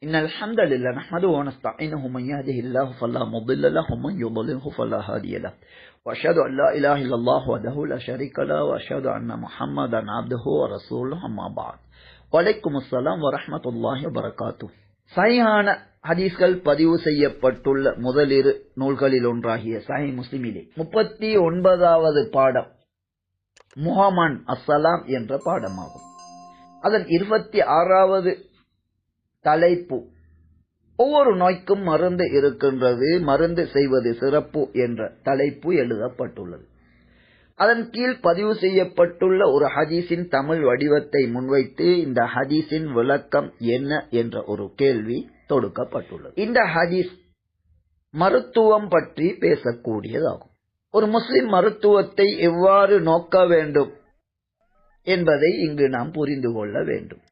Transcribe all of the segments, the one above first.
إن الحمد لله نحمده ونستعينه من يهده الله فلا مضل له ومن يضلله فلا هادي له وأشهد أن لا إله إلا الله وحده لا شريك له وأشهد أن محمدا عبده ورسوله أما بعد وعليكم السلام ورحمة الله وبركاته. சஹீஹான ஹதீஸ்கள் பதிவு செய்யப்பட்டுள்ள முதலிரு நூல்களில் ஒன்றாகிய சஹீஹ் முஸ்லிமிலே 39வது பாடம் முஹம்மன் அஸ்ஸலாம் என்ற பாடமாகும். அதன் 26வது தலைப்பு ஒவ்வொரு நோய்க்கும் மருந்து இருக்கின்றது, மருந்து செய்வது சிறப்பு என்ற தலைப்பு எழுதப்பட்டுள்ளது. அதன் கீழ் பதிவு செய்யப்பட்டுள்ள ஒரு ஹதீஸின் தமிழ் வடிவத்தை முன்வைத்து இந்த ஹதீஸின் விளக்கம் என்ன என்ற ஒரு கேள்வி தொடுக்கப்பட்டுள்ளது. இந்த ஹதீஸ் மருத்துவம் பற்றி பேசக்கூடியதாகும். ஒரு முஸ்லிம் மருத்துவத்தை எவ்வாறு நோக்க வேண்டும் என்பதை இங்கு நாம் புரிந்து கொள்ள வேண்டும்.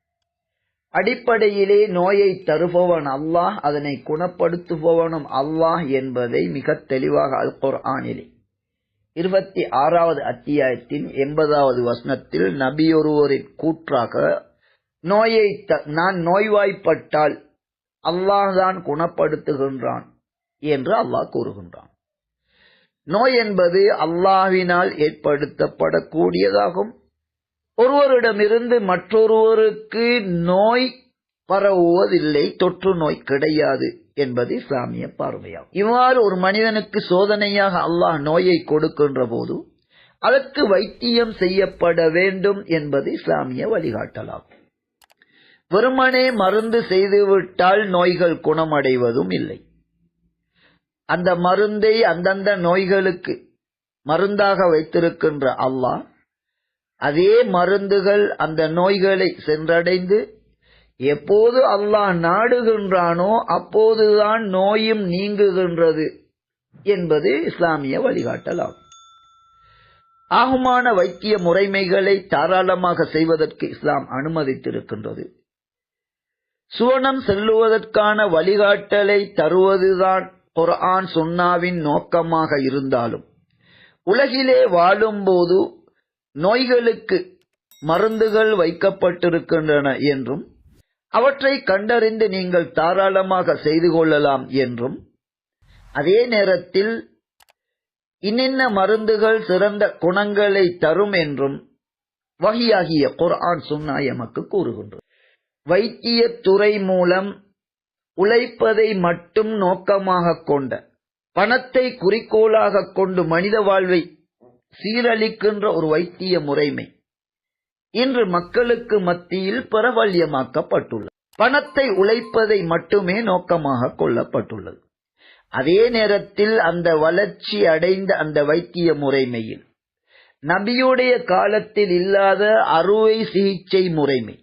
அடிப்படையிலே நோயை தருபவன் அல்லாஹ், அதனை குணப்படுத்துபவனும் அல்லாஹ் என்பதை மிக தெளிவாக அல் குர்ஆனிலே 26வது அத்தியாயத்தின் 80வது வசனத்தில் நபியொருவரின் கூற்றாக நான் நோய்வாய்ப்பட்டால் அல்லாஹ் தான் குணப்படுத்துகின்றான் என்று அல்லாஹ் கூறுகின்றான். நோய் என்பது அல்லாஹ்வினால் ஏற்படுத்தப்படக்கூடியதாகும். ஒருவரிடமிருந்து மற்றொருவருக்கு நோய் பரவுவதில்லை, தொற்று நோய் கிடையாது என்பது இஸ்லாமிய பார்வையாகும். இவ்வாறு ஒரு மனிதனுக்கு சோதனையாக அல்லாஹ் நோயை கொடுக்கின்ற போது அதற்கு வைத்தியம் செய்யப்பட வேண்டும் என்பது இஸ்லாமிய வழிகாட்டலாகும். வெறுமனே மருந்து செய்துவிட்டால் நோய்கள் குணமடைவதும் இல்லை. அந்த மருந்தை அந்தந்த நோய்களுக்கு மருந்தாக வைத்திருக்கின்ற அல்லாஹ் அதே மருந்துகள் அந்த நோய்களை சென்றடைந்து எப்போது அல்லாஹ் நாடுகின்றானோ அப்போதுதான் நோயும் நீங்குகின்றது என்பது இஸ்லாமிய வழிகாட்டலாகும். ஆகுமான வைத்திய முறைமைகளை தாராளமாக செய்வதற்கு இஸ்லாம் அனுமதித்திருக்கின்றது. சுவனம் செல்லுவதற்கான வழிகாட்டலை தருவதுதான் குர்ஆன் சுன்னாவின் நோக்கமாக இருந்தாலும் உலகிலே வாழும்போது நோய்களுக்கு மருந்துகள் வைக்கப்பட்டிருக்கின்றன என்றும் அவற்றை கண்டறிந்து நீங்கள் தாராளமாக செய்து கொள்ளலாம் என்றும், அதே நேரத்தில் இன்னின்ன மருந்துகள் சிறந்த குணங்களை தரும் என்றும் வஹியாகிய குர்ஆன் சுன்னா எமக்கு கூறுகின்றது. வைத்திய துறை மூலம் உழைப்பதை மட்டும் நோக்கமாக கொண்ட, பணத்தை குறிக்கோளாக கொண்டு மனித வாழ்வை சீரழிக்கின்ற ஒரு வைத்திய முறைமை இன்று மக்களுக்கு மத்தியில் பிரபல்யமாக்கப்பட்டுள்ளது. பணத்தை உழைப்பதை மட்டுமே நோக்கமாக கொள்ளப்பட்டுள்ளது. அதே நேரத்தில் அந்த வளர்ச்சி அடைந்த அந்த வைத்திய முறைமையில் நபியுடைய காலத்தில் இல்லாத அறுவை சிகிச்சை முறைமை,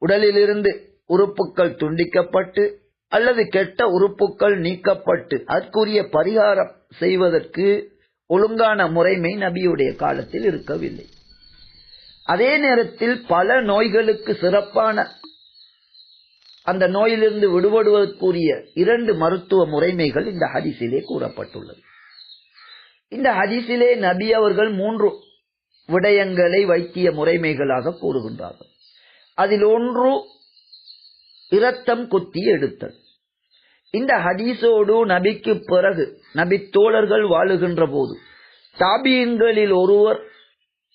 உடலிலிருந்து உறுப்புகள் துண்டிக்கப்பட்டு அல்லது கெட்ட உறுப்புகள் நீக்கப்பட்டு அதற்குரிய பரிகாரம் செய்வதற்கு ஒழுங்கான முறைமை நபியுடைய காலத்தில் இருக்கவில்லை. அதே நேரத்தில் பல நோய்களுக்கு சிறப்பான அந்த நோயிலிருந்து விடுபடுவதற்குரிய 2 மருத்துவ முறைமைகள் இந்த ஹதீஸிலே கூறப்பட்டுள்ளது. இந்த ஹதீஸிலே நபி அவர்கள் 3 விடயங்களை வைத்திய முறைமைகளாக கூறுகின்றார்கள். அதில் ஒன்று இரத்தம் குத்தி எடுத்தல். இந்த ஹதீஸோடு நபிக்கு பிறகு நபி தோழர்கள் வாழுகின்ற போது தாபீன்களில் ஒருவர்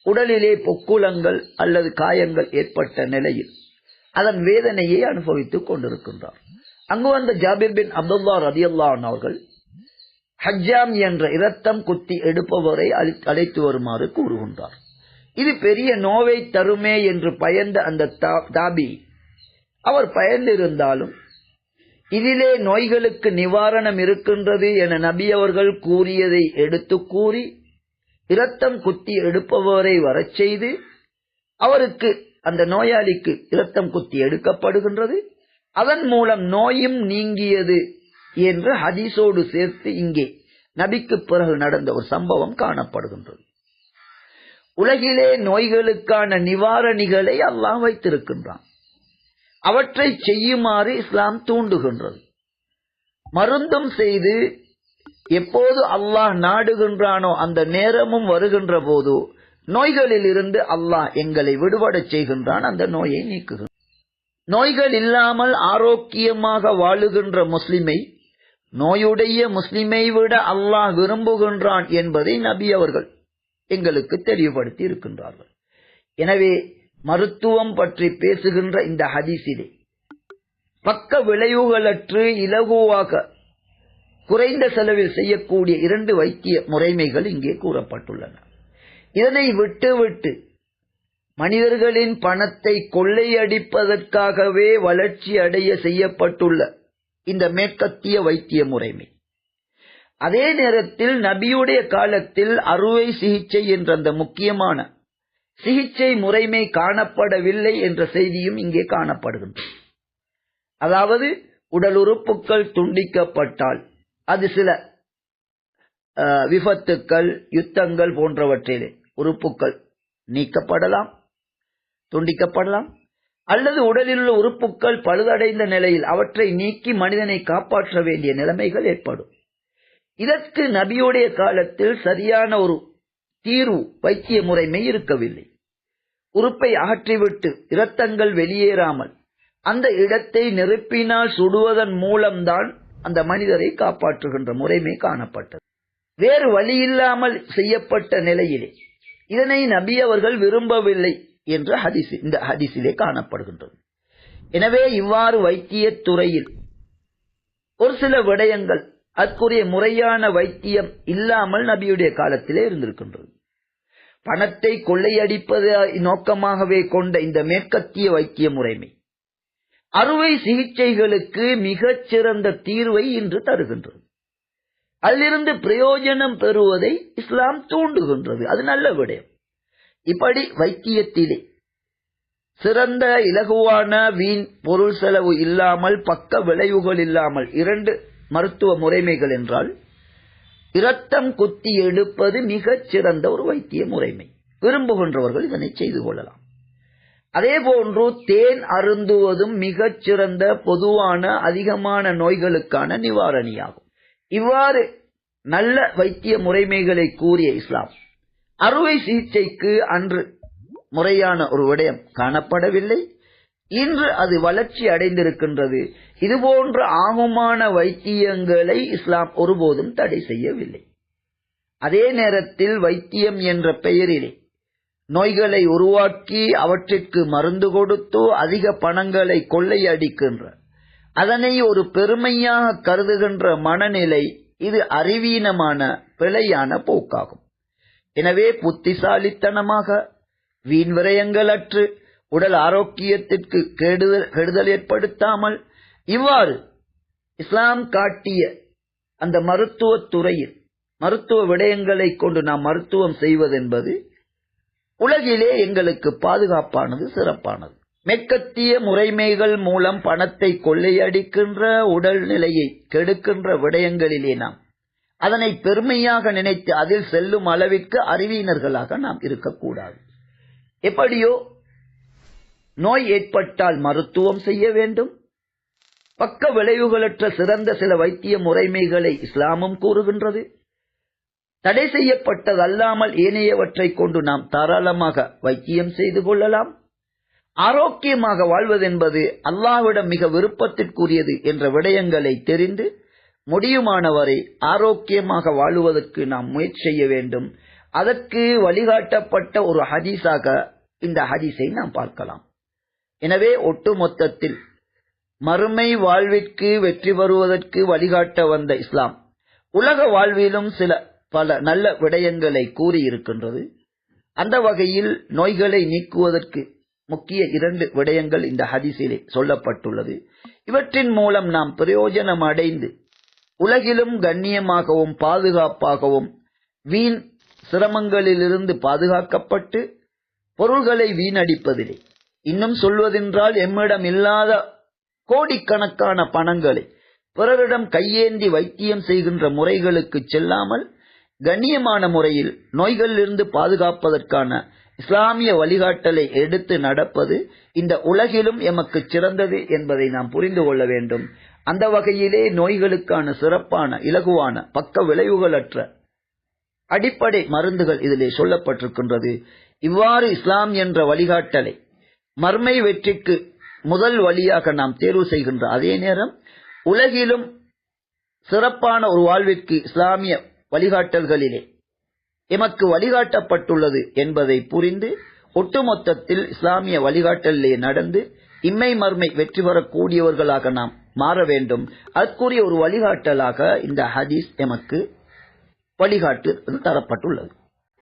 உடலிலே பொக்குளங்கள் அல்லது காயங்கள் ஏற்பட்ட நிலையில் அதன் வேதனையை அனுபவித்துக் கொண்டிருக்கின்றார். அங்கு வந்த ஜாபிர் பின் அப்துல்லா ரலியல்லாஹு அன்ஹு அவர்கள் ஹஜ்ஜாம் என்ற இரத்தம் குத்தி எடுப்பவரை அழைத்து வருமாறு கூறுகின்றார். இது பெரிய நோவை தருமே என்று பயந்த அந்த தாபி, அவர் பயந்திருந்தாலும் இதிலே நோய்களுக்கு நிவாரணம் இருக்கின்றது என நபி அவர்கள் கூறியதை எடுத்து கூறி இரத்தம் குத்தி எடுப்பவரை வரச் செய்து அவருக்கு, அந்த நோயாளிக்கு இரத்தம் குத்தி எடுக்கப்படுகின்றது. அதன் மூலம் நோயும் நீங்கியது என்று ஹதீஸோடு சேர்த்து இங்கே நபிக்கு பிறகு நடந்த ஒரு சம்பவம் காணப்படுகின்றது. உலகிலே நோய்களுக்கான நிவாரணிகளை அல்லாஹ் வைத்திருக்கின்றான். அவற்றை செய்யுமாறு இஸ்லாம் தூண்டுகின்றது. மருந்தும் செய்து எப்போது அல்லாஹ் நாடுகின்றானோ அந்த நேரமும் வருகின்ற போது நோய்களில் இருந்து அல்லாஹ் எங்களை விடுபடச் செய்கின்றான், அந்த நோயை நீக்குகின்றான். நோய்கள் இல்லாமல் ஆரோக்கியமாக வாழுகின்ற முஸ்லிமை நோயுடைய முஸ்லிமை விட அல்லாஹ் விரும்புகின்றான் என்பதை நபி அவர்கள் எங்களுக்கு தெளிவுபடுத்தி இருக்கின்றார்கள். எனவே மருத்துவம் பற்றி பேசுகின்ற இந்த ஹதீஸிலே பக்க விளைவுகளற்று இலகுவாக குறைந்த செலவில் செய்யக்கூடிய 2 வைத்திய முறைமைகள் இங்கே கூறப்பட்டுள்ளன. இதனை விட்டு மனிதர்களின் பணத்தை கொள்ளையடிப்பதற்காகவே வளர்ச்சி அடைய செய்யப்பட்டுள்ள இந்த மேற்கத்திய வைத்திய முறைமை, அதே நேரத்தில் நபியுடைய காலத்தில் அறுவை சிகிச்சை என்ற அந்த முக்கியமான சிகிச்சை முறைமை காணப்படவில்லை என்ற செய்தியும் இங்கே காணப்படுகின்றது. அதாவது உடல் உறுப்புகள் துண்டிக்கப்பட்டால் அது சில விபத்துக்கள், யுத்தங்கள் போன்றவற்றிலே உறுப்புகள் நீக்கப்படலாம், துண்டிக்கப்படலாம், அல்லது உடலில் உள்ள உறுப்புகள் பழுதடைந்த நிலையில் அவற்றை நீக்கி மனிதனை காப்பாற்ற வேண்டிய நிலைமைகள் ஏற்படும். இதற்கு நபியுடைய காலத்தில் சரியான ஒரு தீர்வு வைத்திய முறைமை இருக்கவில்லை. உறுப்பை அகற்றிவிட்டு இரத்தங்கள் வெளியேறாமல் அந்த இடத்தை நெருப்பினால் சுடுவதன் மூலம்தான் அந்த மனிதரை காப்பாற்றுகின்ற முறைமை காணப்பட்டது. வேறு வழியில்லாமல் செய்யப்பட்ட நிலையிலே இதனை நபி அவர்கள் விரும்பவில்லை என்ற இந்த ஹதீஸிலே காணப்படுகின்றது. எனவே இவ்வாறு வைத்திய துறையில் ஒரு சில விடயங்கள் அதற்குரிய முறையான வைத்தியம் இல்லாமல் நபியுடைய காலத்திலே இருந்திருக்கின்றது. பணத்தை கொள்ளையடிப்பதை நோக்கமாகவே கொண்ட இந்த மேற்கத்திய வைத்திய முறைமை அறுவை சிகிச்சைகளுக்கு மிகச் சிறந்த தீர்வை இன்று தருகின்றது. அதிலிருந்து பிரயோஜனம் பெறுவதை இஸ்லாம் தூண்டுகின்றது. அது நல்ல விடயம். இப்படி வைத்தியத்திலே சிறந்த இலகுவான வீண் பொருள் செலவு இல்லாமல் பக்க விளைவுகள் இல்லாமல் 2 மருத்துவ முறைமைகள் என்றால் இரத்தம் குத்தி எடுப்பது மிகச் சிறந்த ஒரு வைத்திய முறைமை. விரும்புகின்றவர்கள் இதனை செய்து கொள்ளலாம். அதே போன்று தேன் அருந்துவதும் மிகச் சிறந்த பொதுவான அதிகமான நோய்களுக்கான நிவாரணியாகும். இவ்வாறு நல்ல வைத்திய முறைமைகளை கூறிய இஸ்லாம் அறுவை சிகிச்சைக்கு அன்று முறையான ஒரு விடயம் காணப்படவில்லை. இன்று அது வளர்ச்சி அடைந்திருக்கின்றது. இதுபோன்ற ஆகுமான வைத்தியங்களை இஸ்லாம் ஒருபோதும் தடை செய்யவில்லை. அதே நேரத்தில் வைத்தியம் என்ற பெயரிலே நோய்களை உருவாக்கி அவற்றிற்கு மருந்து கொடுத்து அதிக பணங்களை கொள்ளையடிக்கின்ற, அதனை ஒரு பெருமையாக கருதுகின்ற மனநிலை இது அறிவீனமான பிழையான போக்காகும். எனவே புத்திசாலித்தனமாக வீண் விரயங்களற்று உடல் ஆரோக்கியத்திற்கு கெடுதல் ஏற்படுத்தாமல் இவ்வாறு இஸ்லாம் காட்டிய அந்த மருத்துவ துறையில் மருத்துவ விடயங்களை கொண்டு நாம் மருத்துவம் செய்வதென்பது உலகிலே எங்களுக்கு பாதுகாப்பானது, சிறப்பானது. மேற்கத்திய முறைமைகள் மூலம் பணத்தை கொள்ளையடிக்கின்ற, உடல் நிலையை கெடுக்கின்ற விடயங்களிலே நாம் அதனை பெருமையாக நினைத்து அதில் செல்லும் அளவிற்கு அறிவியினர்களாக நாம் இருக்கக்கூடாது. எப்படியோ நோய் ஏற்பட்டால் மருத்துவம் செய்ய வேண்டும். பக்க விளைவுகளற்ற சிறந்த சில வைத்திய முறைமைகளை இஸ்லாமும் கூறுகின்றது. தடை செய்யப்பட்டதல்லாமல் ஏனையவற்றை கொண்டு நாம் தாராளமாக வைத்தியம் செய்து கொள்ளலாம். ஆரோக்கியமாக வாழ்வதென்பது அல்லாஹ்விடம் மிக விருப்பத்திற்குரியது என்ற விடயங்களை தெரிந்து முடியுமானவரை ஆரோக்கியமாக வாழுவதற்கு நாம் முயற்சி செய்ய வேண்டும். அதற்கு வழிகாட்டப்பட்ட ஒரு ஹதீஸாக இந்த ஹதீஸை நாம் பார்க்கலாம். எனவே ஒட்டுமொத்தத்தில் மறுமை வாழ்விற்கு வெற்றி பெறுவதற்கு வழிகாட்ட வந்த இஸ்லாம் உலக வாழ்விலும் பல நல்ல விடயங்களை கூறியிருக்கின்றது. அந்த வகையில் நோய்களை நீக்குவதற்கு முக்கிய 2 விடயங்கள் இந்த ஹதீஸிலே சொல்லப்பட்டுள்ளது. இவற்றின் மூலம் நாம் பிரயோஜனம் அடைந்து உலகிலும் கண்ணியமாகவும் பாதுகாப்பாகவும் வீண் சிரமங்களிலிருந்து பாதுகாக்கப்பட்டு பொருள்களை வீணடிப்பதில்லை. இன்னும் சொல்வதென்றால் எம்மிடம் இல்லாத கோடிக்கணக்கான பணங்களை பிறரிடம் கையேந்தி வைத்தியம் செய்கின்ற முறைகளுக்கு செல்லாமல் கண்ணியமான முறையில் நோய்களிலிருந்து பாதுகாப்பதற்கான இஸ்லாமிய வழிகாட்டலை எடுத்து நடப்பது இந்த உலகிலும் எமக்கு சிறந்தது என்பதை நாம் புரிந்து கொள்ள வேண்டும். அந்த வகையிலே நோய்களுக்கான சிறப்பான இலகுவான பக்க விளைவுகளற்ற அடிப்படை மருந்துகள் இதிலே சொல்லப்பட்டிருக்கின்றது. இவ்வாறு இஸ்லாம் என்ற வழிகாட்டலை மர்மை வெற்றிக்கு முதல் வழியாக நாம் தேர்வு செய்கின்ற அதே நேரம் உலகிலும் சிறப்பான ஒரு வாழ்விற்கு இஸ்லாமிய வழிகாட்டல்களிலே எமக்கு வழிகாட்டப்பட்டுள்ளது என்பதை புரிந்து ஒட்டுமொத்தத்தில் இஸ்லாமிய வழிகாட்டலிலே நடந்து இம்மை மர்மை வெற்றி பெறக்கூடியவர்களாக நாம் மாற வேண்டும். அதற்குரிய ஒரு வழிகாட்டலாக இந்த ஹதீஸ் எமக்கு வழிகாட்டு தரப்பட்டுள்ளது.